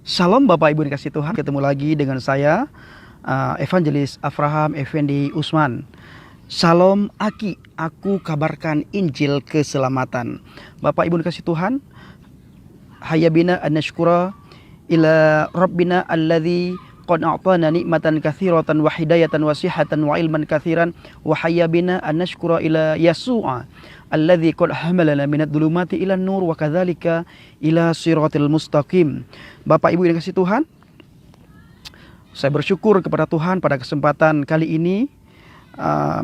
Shalom Bapak Ibu dikasih Tuhan, ketemu lagi dengan saya Evangelis Avraham Effendi Usman. Shalom Aki, aku kabarkan Injil keselamatan. Bapak Ibu dikasih Tuhan, hayya bina an nashkura ila rabbina alladzi qad a'tana nikmatan katsiratan wa hidayatan wa sihhatan wa ilman katsiran wa hayya bina an nashkura ila Yasu'a alladzi qad hamalana minadh dhulumati ilan nur wa kadzalika ila siratil mustaqim. Bapak Ibu yang kasih Tuhan, saya bersyukur kepada Tuhan pada kesempatan kali ini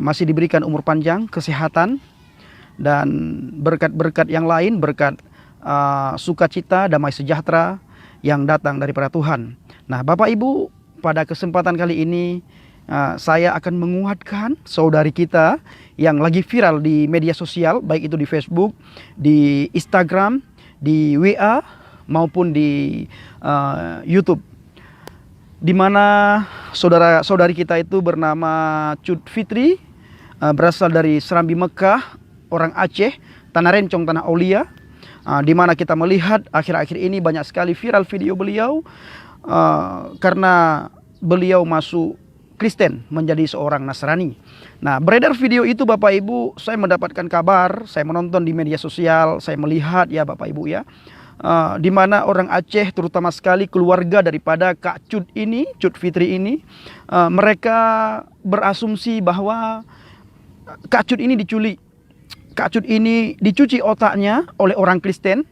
masih diberikan umur panjang, kesehatan, dan berkat-berkat yang lain, berkat sukacita, damai sejahtera yang datang daripada Tuhan. Nah, Bapak Ibu, pada kesempatan kali ini saya akan menguatkan saudari kita yang lagi viral di media sosial, baik itu di Facebook, di Instagram, di WA, maupun di YouTube, di mana saudara-saudari kita itu bernama Cut Fitri, berasal dari Serambi Mekah, orang Aceh, Tanah Rencong, Tanah Aulia, di mana kita melihat akhir-akhir ini banyak sekali viral video beliau karena beliau masuk Kristen, menjadi seorang Nasrani. Nah, beredar video itu Bapak Ibu, saya mendapatkan kabar, saya menonton di media sosial, saya melihat ya Bapak Ibu ya, di mana orang Aceh, terutama sekali keluarga daripada Kak Cut ini, Cut Fitri ini, mereka berasumsi bahwa Kak Cut ini diculik, Kak Cut ini dicuci otaknya oleh orang Kristen,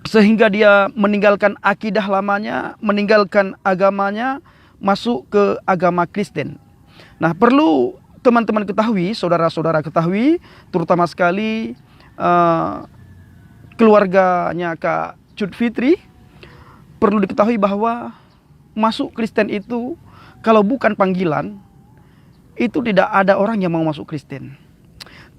sehingga dia meninggalkan akidah lamanya, meninggalkan agamanya, masuk ke agama Kristen. Nah, perlu teman-teman ketahui, saudara-saudara ketahui, terutama sekali keluarganya Kak Cut Fitri, perlu diketahui bahwa masuk Kristen itu kalau bukan panggilan, itu tidak ada orang yang mau masuk Kristen.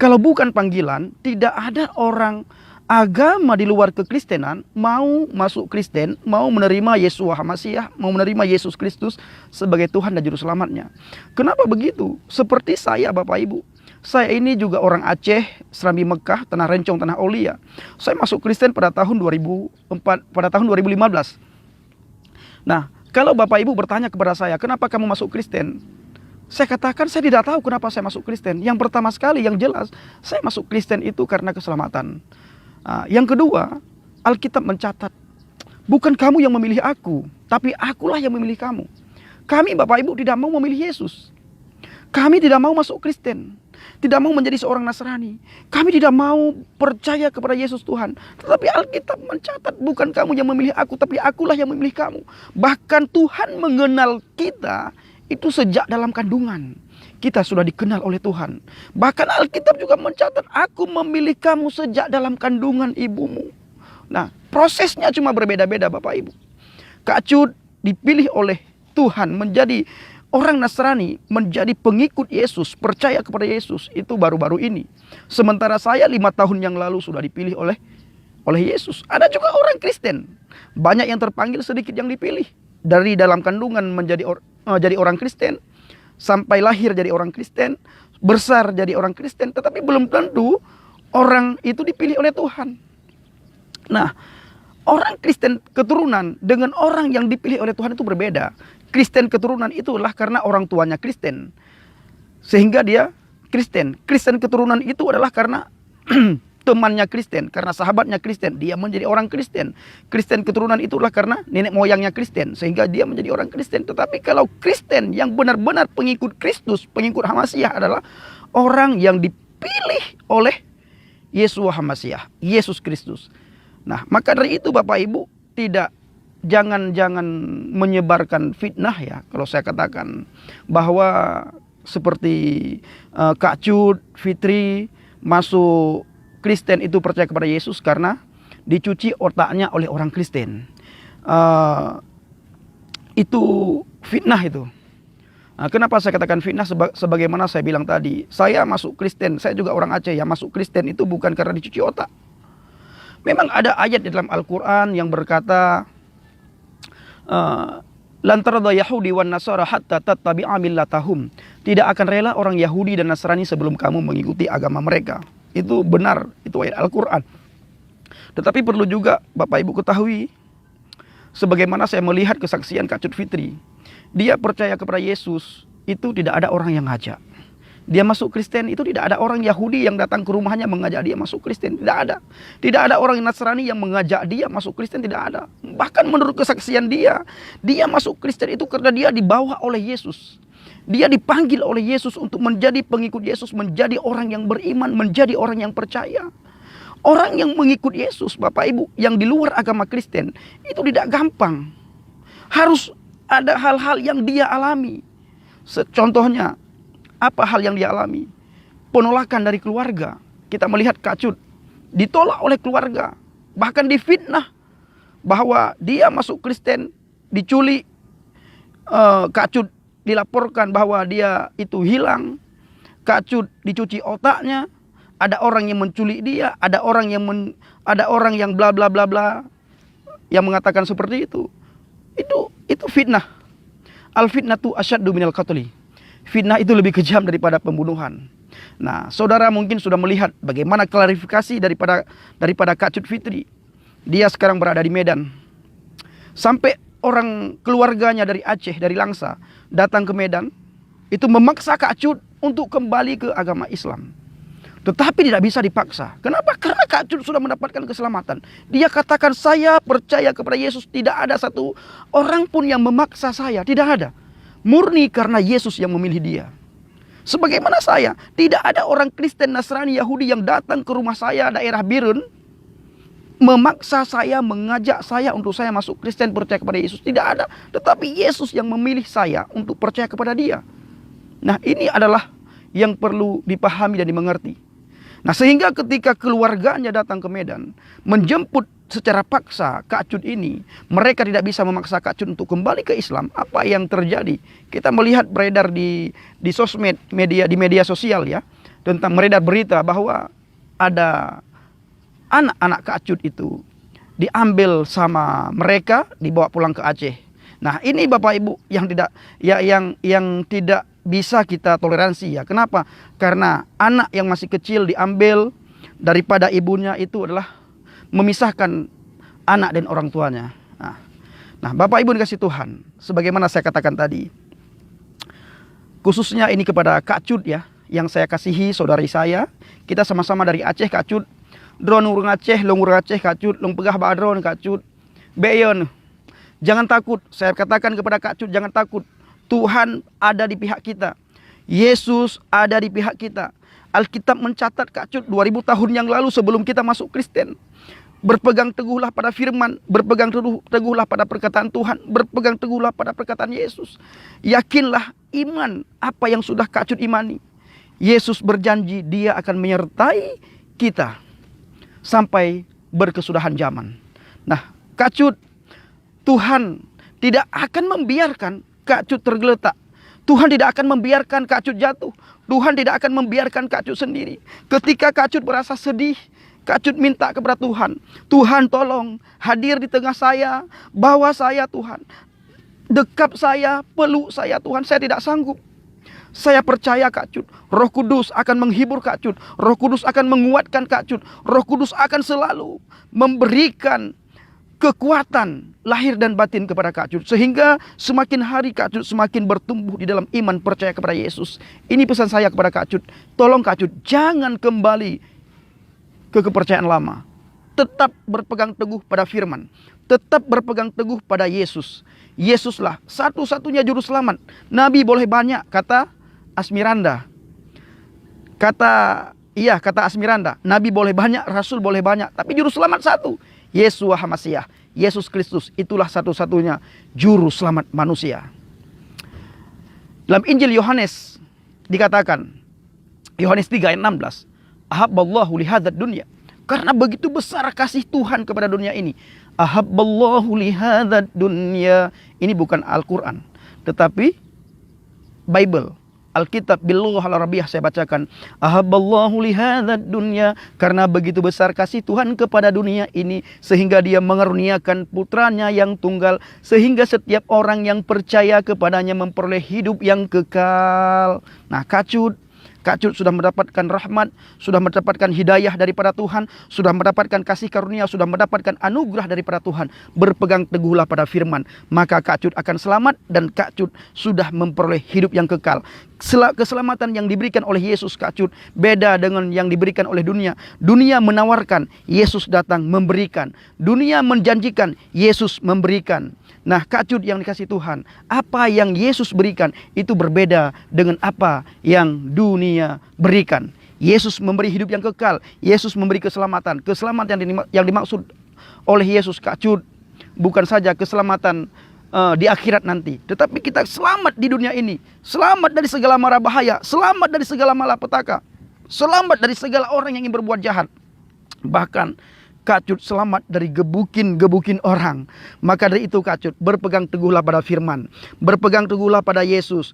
Kalau bukan panggilan, tidak ada orang agama di luar kekristenan mau masuk Kristen, mau menerima Yeshua HaMasyiah, mau menerima Yesus Kristus sebagai Tuhan dan Juru Selamatnya. Kenapa begitu? Seperti saya Bapak Ibu, saya ini juga orang Aceh, Serambi Mekah, Tanah Rencong, Tanah Aulia. Saya masuk Kristen pada tahun 2015. Nah, kalau Bapak Ibu bertanya kepada saya, kenapa kamu masuk Kristen? Saya katakan saya tidak tahu kenapa saya masuk Kristen. Yang pertama sekali, yang jelas, saya masuk Kristen itu karena keselamatan. Yang kedua, Alkitab mencatat, bukan kamu yang memilih aku, tapi akulah yang memilih kamu. Kami Bapak Ibu tidak mau memilih Yesus. Kami tidak mau masuk Kristen, tidak mau menjadi seorang Nasrani. Kami tidak mau percaya kepada Yesus Tuhan. Tetapi Alkitab mencatat, bukan kamu yang memilih aku, tapi akulah yang memilih kamu. Bahkan Tuhan mengenal kita itu sejak dalam kandungan. Kita sudah dikenal oleh Tuhan. Bahkan Alkitab juga mencatat, aku memilih kamu sejak dalam kandungan ibumu. Nah, prosesnya cuma berbeda-beda Bapak Ibu. Kak Cut dipilih oleh Tuhan menjadi orang Nasrani, menjadi pengikut Yesus, percaya kepada Yesus, itu baru-baru ini. Sementara saya 5 tahun yang lalu sudah dipilih oleh Yesus. Ada juga orang Kristen, banyak yang terpanggil, sedikit yang dipilih. Dari dalam kandungan menjadi jadi orang Kristen, sampai lahir jadi orang Kristen, besar jadi orang Kristen, tetapi belum tentu orang itu dipilih oleh Tuhan. Nah, orang Kristen keturunan dengan orang yang dipilih oleh Tuhan itu berbeda. Kristen keturunan itu adalah karena orang tuanya Kristen, sehingga dia Kristen. Kristen keturunan itu adalah karena temannya Kristen, karena sahabatnya Kristen, dia menjadi orang Kristen. Kristen keturunan itulah karena nenek moyangnya Kristen, sehingga dia menjadi orang Kristen. Tetapi kalau Kristen yang benar-benar pengikut Kristus, pengikut HaMasyiah, adalah orang yang dipilih oleh Yeshua HaMasyiah, Yesus Kristus. Nah, maka dari itu Bapak Ibu, jangan menyebarkan fitnah ya. Kalau saya katakan bahwa seperti Kak Cut Fitri masuk Kristen itu percaya kepada Yesus karena dicuci otaknya oleh orang Kristen. Itu fitnah itu. Kenapa saya katakan fitnah? Sebagaimana saya bilang tadi, saya masuk Kristen, saya juga orang Aceh yang masuk Kristen itu bukan karena dicuci otak. Memang ada ayat di dalam Al-Quran yang berkata, lan tarda Yahudi wan Nasara hatta tattabi'a millatahum. Tidak akan rela orang Yahudi dan Nasrani sebelum kamu mengikuti agama mereka. Itu benar, itu ayat Al-Quran. Tetapi perlu juga Bapak Ibu ketahui, Sebagaimana saya melihat kesaksian Kak Cut Fitri. Dia percaya kepada Yesus, itu tidak ada orang yang ngajak. Dia masuk Kristen itu tidak ada orang Yahudi yang datang ke rumahnya mengajak dia masuk Kristen. Tidak ada. Tidak ada orang Nasrani yang mengajak dia masuk Kristen. Tidak ada. Bahkan menurut kesaksian dia masuk Kristen itu karena dia dibawa oleh Yesus. Dia dipanggil oleh Yesus untuk menjadi pengikut Yesus, menjadi orang yang beriman, menjadi orang yang percaya. Orang yang mengikut Yesus, Bapak Ibu, yang di luar agama Kristen, itu tidak gampang. Harus ada hal-hal yang dia alami. Contohnya, apa hal yang dia alami? Penolakan dari keluarga. Kita melihat Kak Cut ditolak oleh keluarga. Bahkan difitnah bahwa dia masuk Kristen, diculik. Kak Cut dilaporkan bahwa dia itu hilang. Kak Cut dicuci otaknya. Ada orang yang menculik dia, ada orang yang bla bla bla bla yang mengatakan seperti itu. Itu fitnah. Al fitnatu asyaddu minal qatli. Fitnah itu lebih kejam daripada pembunuhan. Nah, saudara mungkin sudah melihat bagaimana klarifikasi daripada Kak Cut Fitri. Dia sekarang berada di Medan. Sampai orang keluarganya dari Aceh, dari Langsa, datang ke Medan, itu memaksa Kak Cut untuk kembali ke agama Islam. Tetapi tidak bisa dipaksa. Kenapa? Karena Kak Cut sudah mendapatkan keselamatan. Dia katakan, saya percaya kepada Yesus. Tidak ada satu orang pun yang memaksa saya. Tidak ada. Murni karena Yesus yang memilih dia. Sebagaimana saya, tidak ada orang Kristen, Nasrani, Yahudi yang datang ke rumah saya daerah Birun memaksa saya, mengajak saya untuk saya masuk Kristen, percaya kepada Yesus. Tidak ada. Tetapi Yesus yang memilih saya untuk percaya kepada dia. Nah, ini adalah yang perlu dipahami dan dimengerti. Nah, sehingga ketika keluarganya datang ke Medan menjemput secara paksa Kak Cut ini, mereka tidak bisa memaksa Kak Cut untuk kembali ke Islam. Apa yang terjadi? Kita melihat beredar di sosmed, di media sosial ya, tentang beredar berita bahwa ada anak-anak Kak Cut itu diambil sama mereka, dibawa pulang ke Aceh. Nah, ini Bapak Ibu yang tidak bisa kita toleransi ya. Kenapa? Karena anak yang masih kecil diambil daripada ibunya itu adalah memisahkan anak dan orang tuanya. Nah, Bapak Ibu dikasih Tuhan, sebagaimana saya katakan tadi, khususnya ini kepada Kak Cut ya, yang saya kasihi, saudari saya. Kita sama-sama dari Aceh, Kak Cut. Drone urung Aceh, long urung Aceh, Kak Cut. Long pegah badron, Kak Cut. Beyon, jangan takut. Saya katakan kepada Kak Cut, jangan takut. Tuhan ada di pihak kita. Yesus ada di pihak kita. Alkitab mencatat Kak Cut 2000 tahun yang lalu sebelum kita masuk Kristen. Berpegang teguhlah pada firman, berpegang teguhlah pada perkataan Tuhan, berpegang teguhlah pada perkataan Yesus. Yakinlah iman apa yang sudah Kak Cut imani. Yesus berjanji dia akan menyertai kita sampai berkesudahan zaman. Nah, Kak Cut, Tuhan tidak akan membiarkan Kak Cut tergeletak. Tuhan tidak akan membiarkan Kak Cut jatuh. Tuhan tidak akan membiarkan Kak Cut sendiri. Ketika Kak Cut merasa sedih, Kak Cut minta kepada Tuhan. Tuhan tolong hadir di tengah saya. Bawa saya Tuhan. Dekap saya, peluk saya Tuhan. Saya tidak sanggup. Saya percaya Kak Cut, Roh Kudus akan menghibur Kak Cut. Roh Kudus akan menguatkan Kak Cut. Roh Kudus akan selalu memberikan kekuatan lahir dan batin kepada Kak Cut. Sehingga semakin hari Kak Cut semakin bertumbuh di dalam iman percaya kepada Yesus. Ini pesan saya kepada Kak Cut. Tolong Kak Cut, jangan kembali ke kepercayaan lama. Tetap berpegang teguh pada firman. Tetap berpegang teguh pada Yesus. Yesuslah satu-satunya juru selamat. Nabi boleh banyak, kata Asmiranda. Kata Asmiranda. Nabi boleh banyak, Rasul boleh banyak. Tapi juru selamat satu. Yesua Hamasiah. Yesus Kristus. Itulah satu-satunya juru selamat manusia. Dalam Injil Yohanes dikatakan, Yohanes 3 ayat 16. Ahabballahu lihadzat dunya. Karena begitu besar kasih Tuhan kepada dunia ini. Ahabballahu lihadzat dunya. Ini bukan Al-Quran, tetapi Bible, Alkitab Bilughah Al-Arabiyyah saya bacakan. Ahabballahu lihadzat dunya. Karena begitu besar kasih Tuhan kepada dunia ini, sehingga dia mengaruniakan putranya yang tunggal, sehingga setiap orang yang percaya kepadanya memperoleh hidup yang kekal. Nah, Kak Cut, Kak Cut sudah mendapatkan rahmat, sudah mendapatkan hidayah daripada Tuhan, sudah mendapatkan kasih karunia, sudah mendapatkan anugerah daripada Tuhan. Berpegang teguhlah pada firman, maka Kak Cut akan selamat dan Kak Cut sudah memperoleh hidup yang kekal. Keselamatan yang diberikan oleh Yesus Kak Cut beda dengan yang diberikan oleh dunia. Dunia menawarkan, Yesus datang memberikan. Dunia menjanjikan, Yesus memberikan. Nah, Kak Cut yang dikasih Tuhan, apa yang Yesus berikan itu berbeda dengan apa yang dunia berikan. Yesus memberi hidup yang kekal, Yesus memberi keselamatan. Keselamatan yang dimaksud oleh Yesus Kak Cut bukan saja keselamatan di akhirat nanti, tetapi kita selamat di dunia ini, selamat dari segala mara bahaya, selamat dari segala malapetaka, selamat dari segala orang yang ingin berbuat jahat. Bahkan Kak Cut selamat dari gebukin orang. Maka dari itu Kak Cut berpegang teguhlah pada firman, berpegang teguhlah pada Yesus.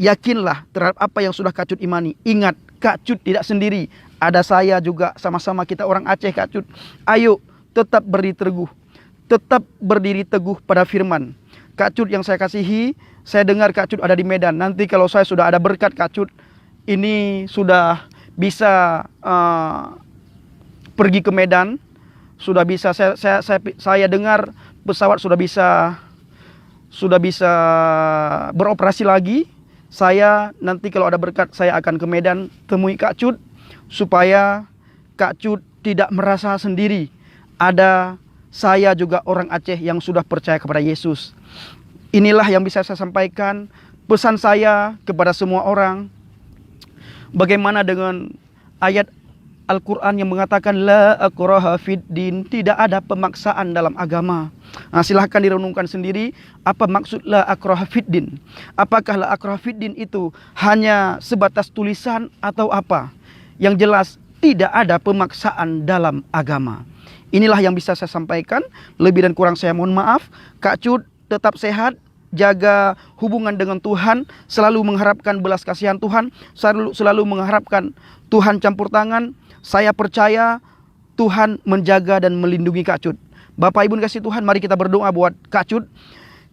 Yakinlah terhadap apa yang sudah Kak Cut imani. Ingat, Kak Cut tidak sendiri, ada saya juga, sama-sama kita orang Aceh Kak Cut. Ayo tetap berdiri teguh pada firman. Kak Cut yang saya kasihi, saya dengar Kak Cut ada di Medan. Nanti kalau saya sudah ada berkat Kak Cut ini sudah bisa pergi ke Medan, sudah bisa saya dengar pesawat sudah bisa beroperasi lagi. Saya nanti kalau ada berkat saya akan ke Medan temui Kak Cut supaya Kak Cut tidak merasa sendiri. Ada saya juga orang Aceh yang sudah percaya kepada Yesus. Inilah yang bisa saya sampaikan, pesan saya kepada semua orang. Bagaimana dengan ayat Al-Quran yang mengatakan la akraha fid din, tidak ada pemaksaan dalam agama. Nah, silahkan direnungkan sendiri apa maksud la akraha fid din. Apakah la akraha fid din itu hanya sebatas tulisan atau apa? Yang jelas tidak ada pemaksaan dalam agama. Inilah yang bisa saya sampaikan. Lebih dan kurang saya mohon maaf. Kak Cut tetap sehat, jaga hubungan dengan Tuhan, selalu mengharapkan belas kasihan Tuhan, selalu mengharapkan Tuhan campur tangan. Saya percaya Tuhan menjaga dan melindungi Kak Cut. Bapak Ibu kasih Tuhan, mari kita berdoa buat Kak Cut.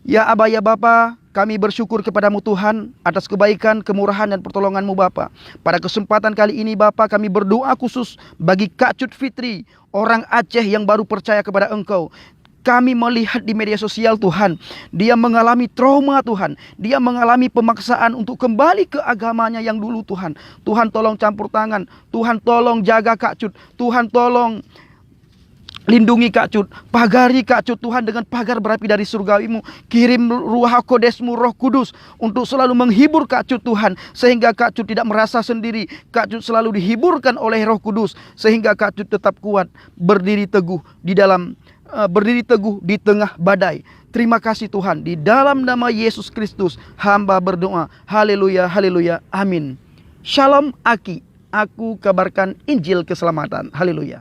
Ya Aba ya Bapa, kami bersyukur kepadamu Tuhan atas kebaikan, kemurahan dan pertolonganmu Bapa. Pada kesempatan kali ini Bapa, kami berdoa khusus bagi Kak Cut Fitri, orang Aceh yang baru percaya kepada Engkau. Kami melihat di media sosial Tuhan, dia mengalami trauma Tuhan, dia mengalami pemaksaan untuk kembali ke agamanya yang dulu Tuhan. Tuhan tolong campur tangan, Tuhan tolong jaga Kak Cut, Tuhan tolong lindungi Kak Cut, pagari Kak Cut Tuhan dengan pagar berapi dari surgawimu. Kirim Ruah Kodesmu, Roh Kudus untuk selalu menghibur Kak Cut Tuhan, sehingga Kak Cut tidak merasa sendiri. Kak Cut selalu dihiburkan oleh Roh Kudus, sehingga Kak Cut tetap kuat, berdiri teguh di tengah badai. Terima kasih Tuhan, di dalam nama Yesus Kristus hamba berdoa. Haleluya, haleluya, amin. Shalom Aki, aku kabarkan Injil keselamatan. Haleluya.